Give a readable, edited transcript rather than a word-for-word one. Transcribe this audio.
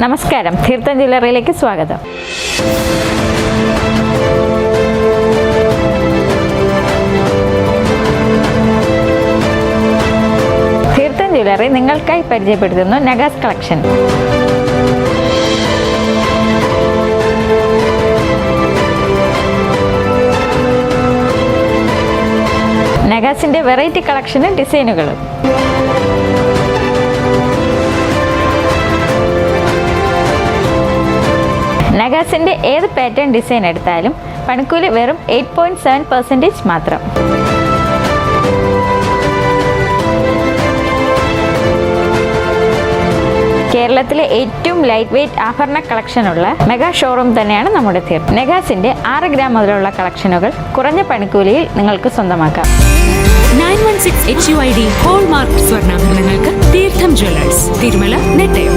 നമസ്കാരം, തീർത്ഥം ജ്വല്ലറിയിലേക്ക് സ്വാഗതം. തീർത്ഥം ജ്വല്ലറി നിങ്ങൾക്കായി പരിചയപ്പെടുത്തുന്നു നഗാസ് കളക്ഷൻ. നഗാസിന്റെ വെറൈറ്റി കളക്ഷനും ഡിസൈനുകളും. നഗാസിന്റെ ഏത് പാറ്റേൺ ഡിസൈൻ എടുത്താലും പണിക്കൂലി വെറും 8.7% മാത്രം. കേരളത്തിലെ ഏറ്റവും ലൈറ്റ് വെയ്റ്റ് ആഭരണ കളക്ഷനുള്ള മെഗാ ഷോറൂം തന്നെയാണ് നമ്മുടെ തീർത്ഥം. നഗാസിന്റെ 6 ഗ്രാം മുതലുള്ള കളക്ഷനുകൾ കുറഞ്ഞ പണിക്കൂലിയിൽ നിങ്ങൾക്ക് സ്വന്തമാക്കാം. 916 HUID ഹോൾമാർക്ക് സ്വർണ്ണാഭരണങ്ങൾക്ക് തീർത്ഥം ജ്വല്ലേഴ്സ്, തിരുമല, നെട്ടയം.